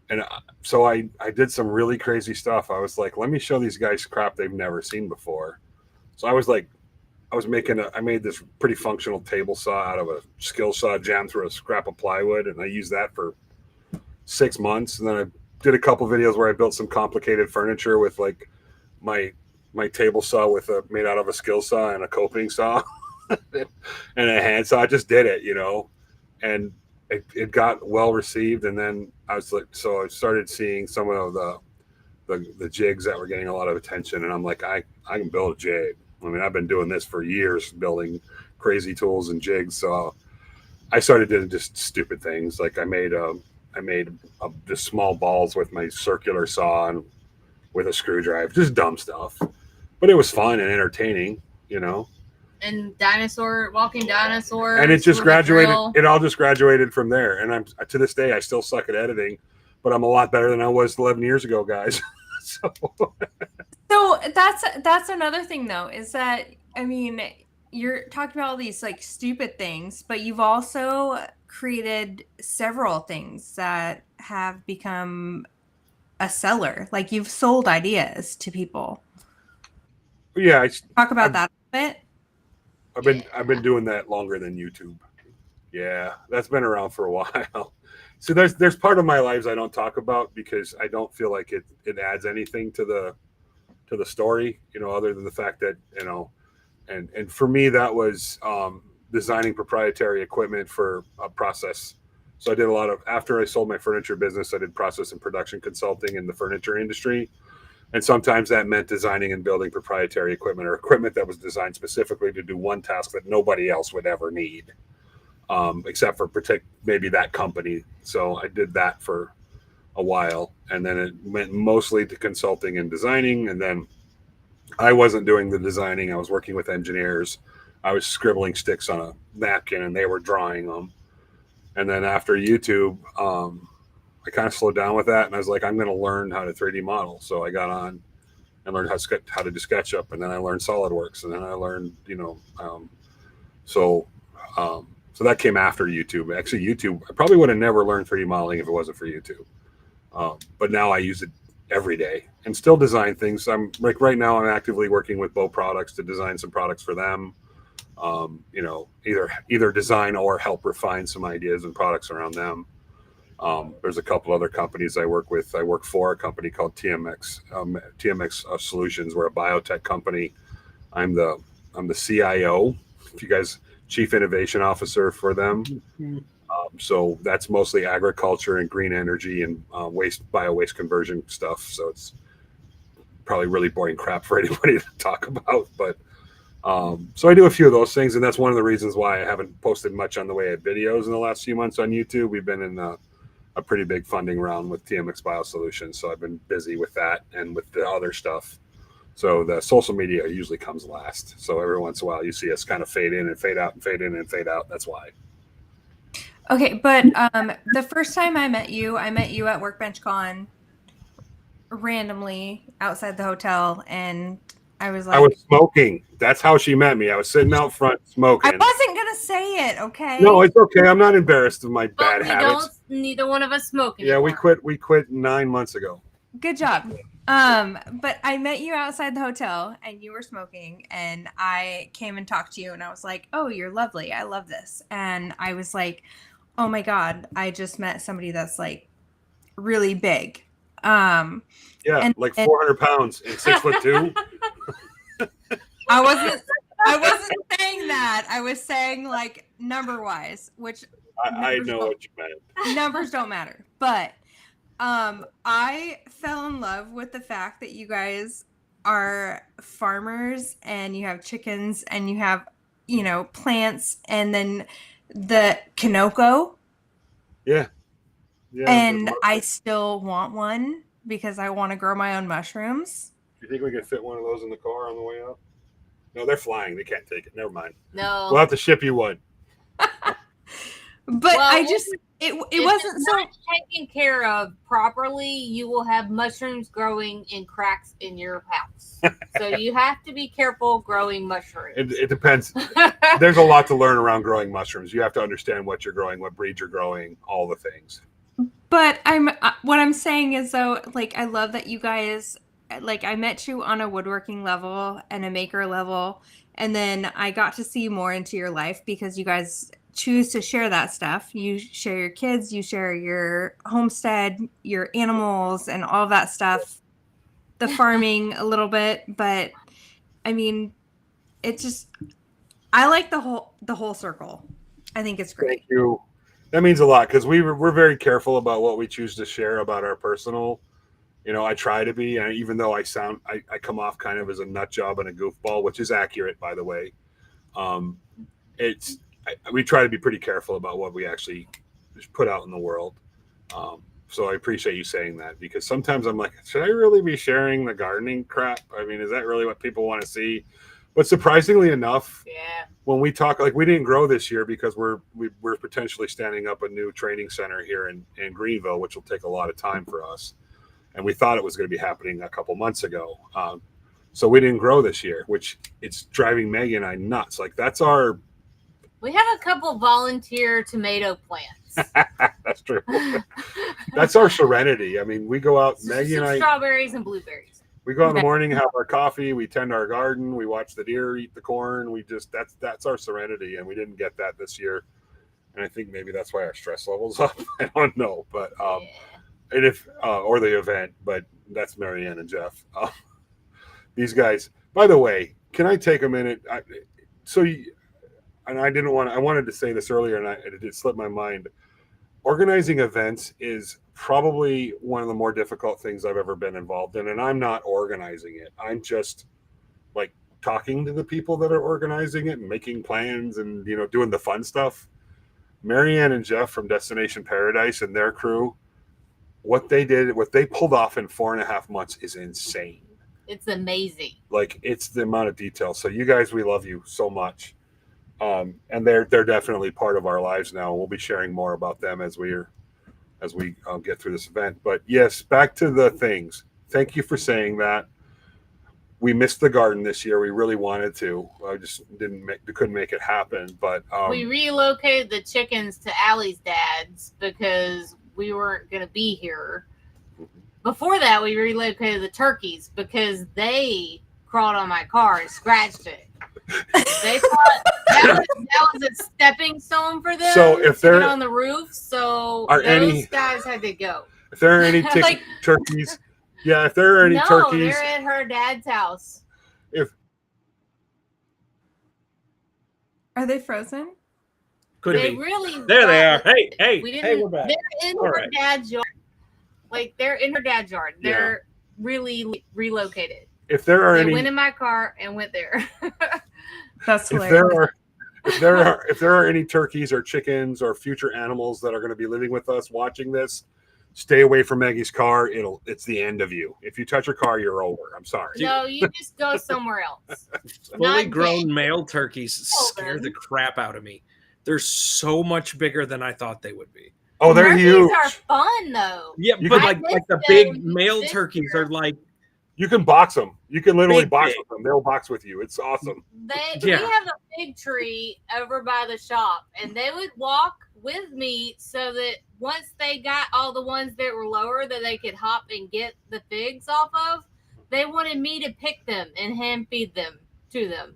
And so I did some really crazy stuff. I was like, let me show these guys crap they've never seen before. So I made this pretty functional table saw out of a skill saw jammed through a scrap of plywood. And I used that for 6 months. And then I did a couple videos where I built some complicated furniture with like my table saw made out of a skill saw and a coping saw and a hand saw. I just did it, you know, and it got well received. And then I started seeing some of the jigs that were getting a lot of attention. And I'm like, I can build a jig. I mean, I've been doing this for years, building crazy tools and jigs. So I started doing just stupid things. Like I made just small balls with my circular saw and with a screwdriver, just dumb stuff. But it was fun and entertaining, you know. And walking dinosaurs. And it just graduated. It all just graduated from there. And to this day, I still suck at editing, but I'm a lot better than I was 11 years ago, guys. So that's another thing, though, is that, I mean, you're talking about all these like stupid things, but you've also created several things that have become a seller. Like you've sold ideas to people. Yeah, Talk about that a bit. I've been doing that longer than YouTube. Yeah, that's been around for a while. So there's part of my lives I don't talk about because I don't feel like it adds anything to the story, you know, other than the fact that, you know, and for me that was designing proprietary equipment for a process. So I did after I sold my furniture business, I did process and production consulting in the furniture industry. And sometimes that meant designing and building proprietary equipment or equipment that was designed specifically to do one task that nobody else would ever need, except for maybe that company. So I did that for a while, and then it went mostly to consulting and designing. And then I wasn't doing the designing. I was working with engineers. I was scribbling sticks on a napkin and they were drawing them. And then after YouTube, I kind of slowed down with that and I was like, I'm going to learn how to 3D model. So I got on and learned how to do SketchUp, and then I learned SolidWorks, and then I learned, so so that came after YouTube. Actually, YouTube, I probably would have never learned 3D modeling if it wasn't for YouTube. But now I use it every day and still design things. I'm like right now I'm actively working with Bow Products to design some products for them. Either design or help refine some ideas and products around them. There's a couple other companies I work with. I work for a company called TMX Solutions. We're a biotech company. I'm the CIO, if you guys, Chief Innovation Officer for them. So that's mostly agriculture and green energy and bio waste conversion stuff. So it's probably really boring crap for anybody to talk about. But so I do a few of those things, and that's one of the reasons why I haven't posted much on the way of videos in the last few months on YouTube. We've been in a pretty big funding round with TMX Biosolutions, so I've been busy with that and with the other stuff. So the social media usually comes last. So every once in a while you see us kind of fade in and fade out and fade in and fade out. That's why. Okay, but the first time I met you at Workbench Con randomly outside the hotel, and I was like, I was smoking. That's how she met me. I was sitting out front smoking. I wasn't gonna say it, okay? No, it's okay. I'm not embarrassed of my bad habits. Neither one of us smoke Yeah, anymore. we quit 9 months ago. Good job. But I met you outside the hotel and you were smoking, and I came and talked to you and I was like, oh, you're lovely. I love this. And I was like, oh my God, I just met somebody that's like really big. Yeah, like 400 pounds and 6'2". I wasn't saying that. I was saying like number wise, which I know what you meant. Numbers don't matter. But I fell in love with the fact that you guys are farmers and you have chickens and you have, plants, and then the Kanoko. Yeah. And I still want one because I want to grow my own mushrooms. Do you think we can fit one of those in the car on the way up? No, they're flying. They can't take it. Never mind. No. We'll have to ship you one. But I just, it wasn't so taken care of properly. You will have mushrooms growing in cracks in your house. So you have to be careful growing mushrooms. It depends. There's a lot to learn around growing mushrooms. You have to understand what you're growing, what breed you're growing, all the things. But what I'm saying is though, like, I love that you guys, like, I met you on a woodworking level and a maker level, and then I got to see more into your life because you guys choose to share that stuff. You share your kids, you share your homestead, your animals, and all of that stuff. The farming a little bit, but I mean, it just, I like the whole circle. I think it's great. Thank you. That means a lot because we're very careful about what we choose to share about our personal. I try to be, and even though I come off kind of as a nut job and a goofball, which is accurate, by the way. We try to be pretty careful about what we actually put out in the world. So I appreciate you saying that, because sometimes I'm like, should I really be sharing the gardening crap? I mean, is that really what people want to see? But surprisingly enough, when we talk, like, we didn't grow this year because we're potentially standing up a new training center here in Greenville, which will take a lot of time for us. And we thought it was going to be happening a couple months ago. So we didn't grow this year, which it's driving Maggie and I nuts. Like, we have a couple volunteer tomato plants. That's true. That's our serenity. I mean, we go out, Maggie and I, strawberries and blueberries. We go out in the morning, have our coffee, we tend our garden, we watch the deer eat the corn. That's our serenity, and we didn't get that this year. And I think maybe that's why our stress level's up. I don't know, but and if or the event, but that's Marianne and Jeff. These guys. By the way, can I take a minute? I wanted to say this earlier, and it slipped my mind. Organizing events is probably one of the more difficult things I've ever been involved in, and I'm not organizing it. I'm just like talking to the people that are organizing it and making plans and doing the fun stuff. Marianne and Jeff from Destination Paradise and their crew, what they pulled off in 4.5 months is insane. It's amazing. Like, it's the amount of detail. So you guys, we love you so much. And they're definitely part of our lives now. We'll be sharing more about them as we get through this event. But yes, back to the things. Thank you for saying that. We missed the garden this year. We really wanted to. I just couldn't make it happen. But we relocated the chickens to Allie's dad's because we weren't going to be here. Before that, we relocated the turkeys because they crawled on my car and scratched it. They thought that was a stepping stone for them. So if they're on the roof, so those guys had to go. If there are any turkeys, yeah, if there are any turkeys, they're at her dad's house. Are they frozen? Could they be. Really? There they are. Hey, we're back. They're in her dad's yard. Like they're in her dad's yard. They're really relocated. If there are they went in my car and went there. That's hilarious. If there are any turkeys or chickens or future animals that are going to be living with us watching this, stay away from Maggie's car. It's the end of you. If you touch her car, you're over. I'm sorry. No, you just go somewhere else. Fully grown male turkeys scare the crap out of me. They're so much bigger than I thought they would be. Oh, they're turkeys huge. Are fun though. Yeah, but like the big male turkeys are like. You can box them. You can literally box with them. They'll box with you. It's awesome. We have a big tree over by the shop, and they would walk with me so that once they got all the ones that were lower that they could hop and get the figs off of, they wanted me to pick them and hand feed them to them.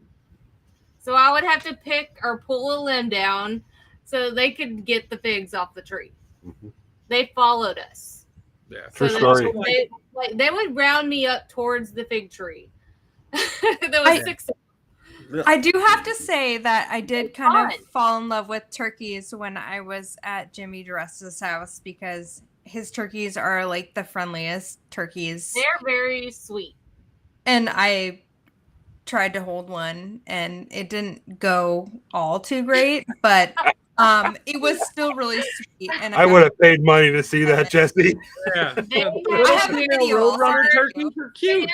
So I would have to pick or pull a limb down so they could get the figs off the tree. Mm-hmm. They followed us. Yeah, true story. They would round me up towards the fig tree. There was 6 of them. I do have to say that I did kind of fall in love with turkeys when I was at Jimmy DeResta's house because his turkeys are like the friendliest turkeys. They're very sweet. And I tried to hold one and it didn't go all too great, but it was still really sweet. And I would have paid money to see that, Jesse. Yeah. I have a video. Roadrunner turkeys are cute.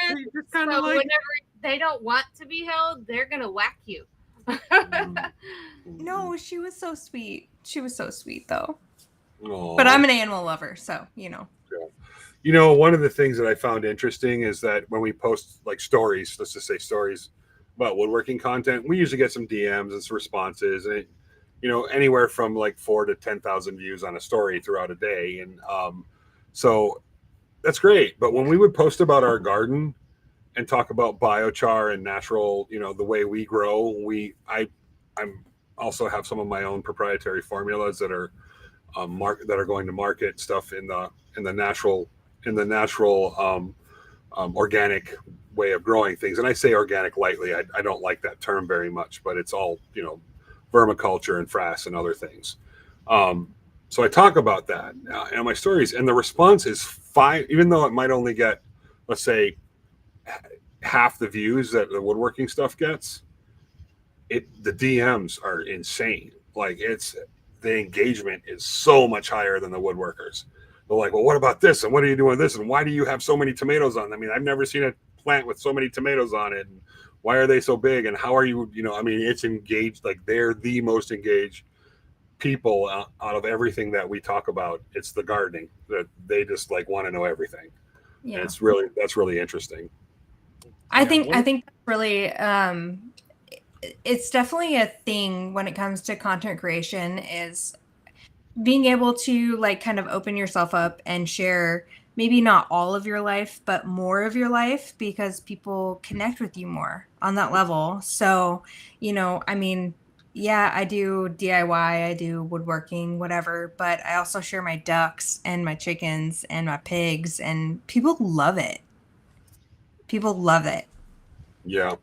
Whenever they don't want to be held, they're gonna whack you. No, she was so sweet. She was so sweet though. Aww. But I'm an animal lover, so you know. Yeah. You know, one of the things that I found interesting is that when we post like stories, let's just say stories about woodworking content, we usually get some DMs and some responses, and anywhere from like 4,000 to 10,000 views on a story throughout a day, and so that's great. But when we would post about our garden and talk about biochar and natural, the way we grow, I'm also have some of my own proprietary formulas that are going to market stuff in the natural organic way of growing things. And I say organic lightly. I don't like that term very much, but it's all vermiculture and frass and other things. So I talk about that in my stories, and the response is fine, even though it might only get, let's say, half the views that the woodworking stuff gets. The DMs are insane. Like the engagement is so much higher than the woodworkers. They're like, well, what about this? And what are you doing this? And why do you have so many tomatoes on them? I mean, I've never seen a plant with so many tomatoes on it. And why are they so big? And how are you, it's engaged. Like they're the most engaged people out of everything that we talk about. It's the gardening that they just like want to know everything. Yeah. And that's really interesting. I think that's really, it's definitely a thing when it comes to content creation is being able to like kind of open yourself up and share maybe not all of your life, but more of your life because people connect with you more on that level. So, yeah, I do DIY, I do woodworking, whatever, but I also share my ducks and my chickens and my pigs, and people love it. People love it. Yeah.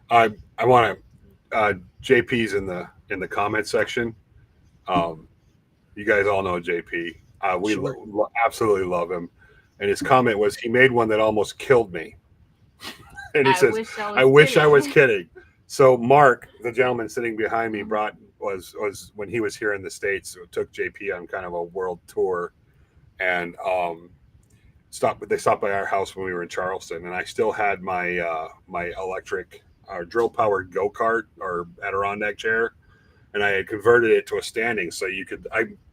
I want to, JP's in the comment section. You guys all know JP. We absolutely love him. And his comment was, he made one that almost killed me. And he says, I wish I was kidding. So Mark, the gentleman sitting behind me, was when he was here in the States, took JP on kind of a world tour. And They stopped by our house when we were in Charleston, and I still had my my electric drill powered go kart or Adirondack chair, and I had converted it to a standing so you could.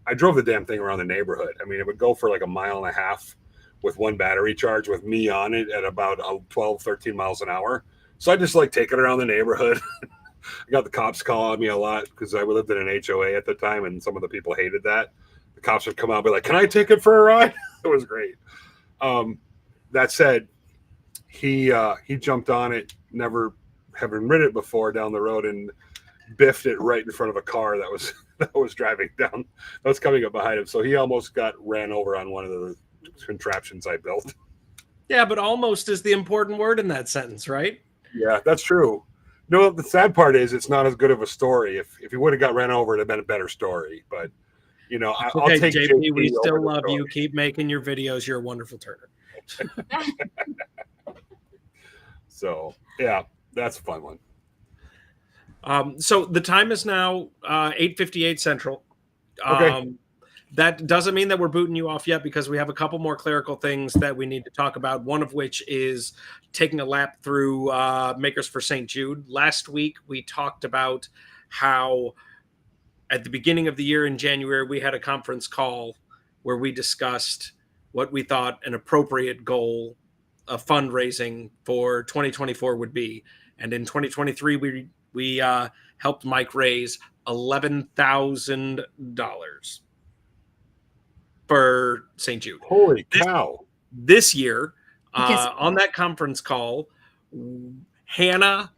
I drove the damn thing around the neighborhood. I mean, it would go for like a mile and a half with one battery charge with me on it at about 12, 13 miles an hour. So I just like take it around the neighborhood. I got the cops calling me a lot because I lived in an HOA at the time, and some of the people hated that. The cops would come out and be like, "Can I take it for a ride?" It was great. That said, he jumped on it, never having ridden it before, down the road, and biffed it right in front of a car that was driving down, that was coming up behind him. So he almost got ran over on one of the contraptions I built. Yeah, but almost is the important word in that sentence, right? Yeah, that's true. No, the sad part is it's not as good of a story. If he would have got ran over, it'd have been a better story. But I'll Okay, take JP. We over still the love story. you. Keep making your videos. You're a wonderful turner. So yeah, that's a fun one. So the time is now 8:58 Central. Okay. That doesn't mean that we're booting you off yet because we have a couple more clerical things that we need to talk about. One of which is taking a lap through Makers for St. Jude. Last week, we talked about how at the beginning of the year in January, we had a conference call where we discussed what we thought an appropriate goal of fundraising for 2024 would be. And in 2023, we helped Mike raise $11,000 for St. Jude. Holy cow. This year, Yes. on that conference call, Hannah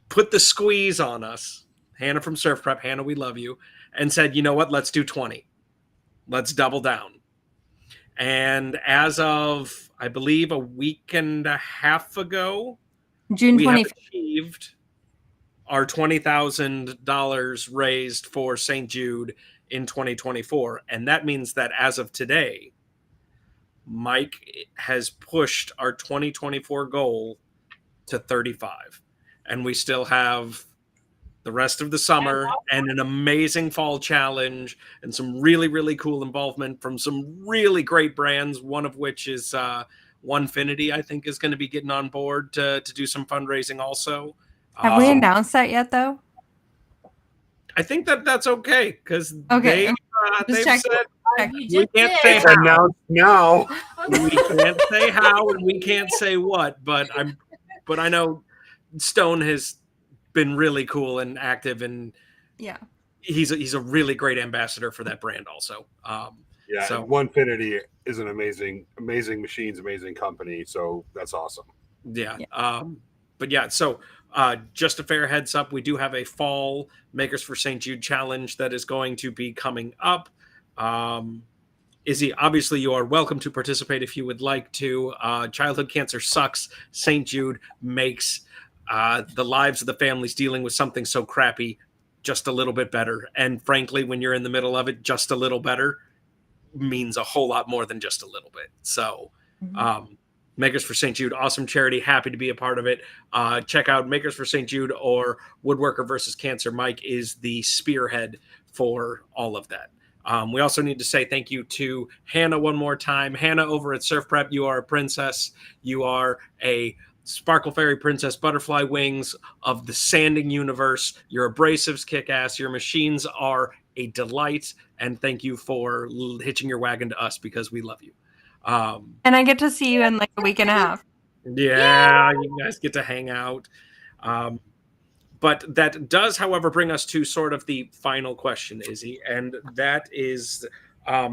put the squeeze on us. Hannah from Surf Prep, Hannah, we love you, and said, you know what, let's do 20. Let's double down. And as of, I believe, a week and a half ago, June we have 25th. achieved our $20,000 raised for St. Jude in 2024. And that means that as of today, Mike has pushed our 2024 goal to 35. And we still have the rest of the summer and an amazing fall challenge and some really, really cool involvement from some really great brands, one of which is Onefinity, I think, is going to be getting on board to do some fundraising also. Have we announced that yet, though? I think that's okay because Okay. they've check. said You we can't just say did. It's announced now. we can't say how and we can't say what, but I know Stone has been really cool and active, and Yeah. he's a really great ambassador for that brand also. Yeah, so Onefinity is an amazing machines, amazing company. So that's awesome. yeah. But yeah, so just a fair heads up, we do have a fall Makers for St. Jude challenge that is going to be coming up. Izzy, obviously you are welcome to participate if you would like to. Childhood cancer sucks. St. Jude makes the lives of the families dealing with something so crappy just a little bit better. And frankly, when you're in the middle of it, just a little better means a whole lot more than just a little bit. So Makers for St. Jude, awesome charity. Happy to be a part of it. Check out Makers for St. Jude or Woodworker versus Cancer. Mike is the spearhead for all of that. We also need to say thank you to Hannah one more time. Hannah over at Surf Prep, you are a princess. You are a Sparkle Fairy Princess Butterfly Wings of the sanding universe. Your abrasives kick ass. Your machines are a delight. And thank you for hitching your wagon to us because we love you. And I get to see you in like a week and a half. Yeah, you guys get to hang out. But that does, however, bring us to sort of the final question, Izzy. And that is at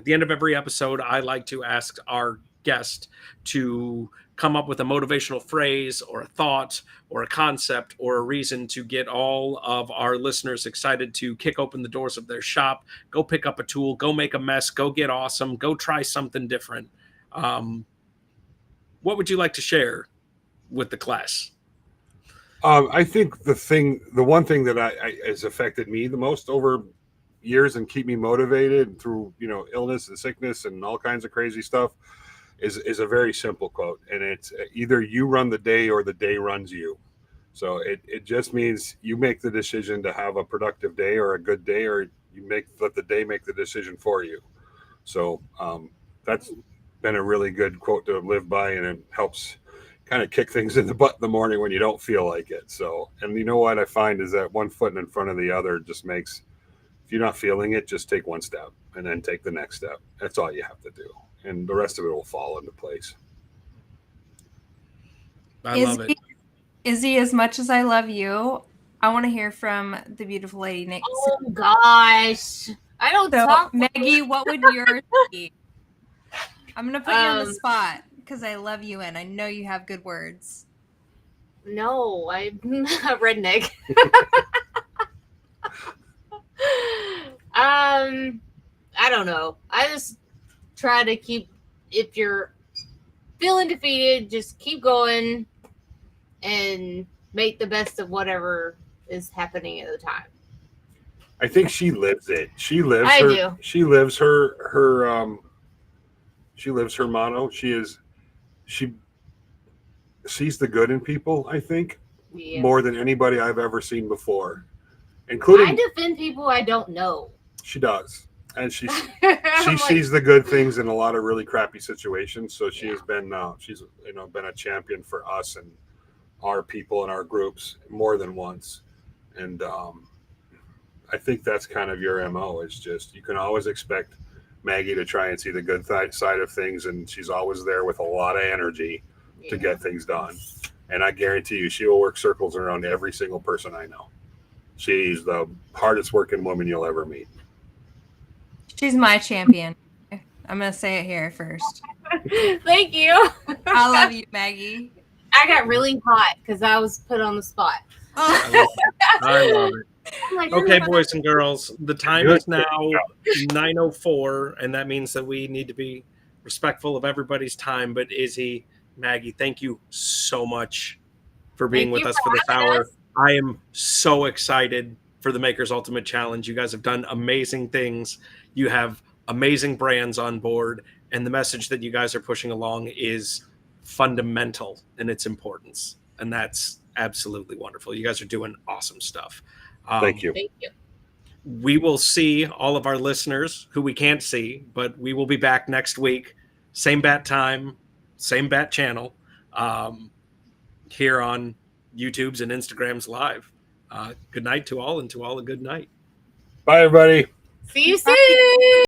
the end of every episode, I like to ask our guest to come up with a motivational phrase or a thought or a concept or a reason to get all of our listeners excited to kick open the doors of their shop, go pick up a tool, go make a mess, go get awesome, go try something different. What would you like to share with the class? I think the one thing that has affected me the most over years and keep me motivated through illness and sickness and all kinds of crazy stuff is a very simple quote, and it's either you run the day or the day runs you. So it just means you make the decision to have a productive day or a good day, or you let the day make the decision for you. So that's been a really good quote to live by, and it helps kind of kick things in the butt in the morning when you don't feel like it. So, and you know what I find is that one foot in front of the other just makes, if you're not feeling it, just take one step and then take the next step. That's all you have to do. And the rest of it will fall into place. I love it. Izzy, as much as I love you, I want to hear from the beautiful lady next. Oh gosh, I don't talk. Maggie, what would yours be? I'm gonna put you on the spot because I love you and I know you have good words. No, I'm a redneck. I don't know. I just try to keep, if you're feeling defeated, just keep going and make the best of whatever is happening at the time. I think she lives it. She lives her motto. She sees the good in people, I think, more than anybody I've ever seen before. Including, I defend people I don't know. She does. And she like, sees the good things in a lot of really crappy situations. So she has been been a champion for us and our people and our groups more than once. And I think that's kind of your MO. Is just, you can always expect Maggie to try and see the good side of things, and she's always there with a lot of energy to get things done. And I guarantee you, she will work circles around every single person I know. She's the hardest working woman you'll ever meet. She's my champion. I'm going to say it here first. Thank you. I love you, Maggie. I got really hot because I was put on the spot. I love it. Okay, boys and girls, the time is now 9:04, and that means that we need to be respectful of everybody's time. But Izzy, Maggie, thank you so much for being with us for this hour. I am so excited for the Makers Ultimate Challenge. You guys have done amazing things. You have amazing brands on board, and the message that you guys are pushing along is fundamental in its importance, and that's absolutely wonderful. You guys are doing awesome stuff. Thank you. Thank you. We will see all of our listeners who we can't see, but we will be back next week. Same bat time, same bat channel, here on YouTube's and Instagram's live. Good night to all, and to all a good night. Bye, everybody. See you soon.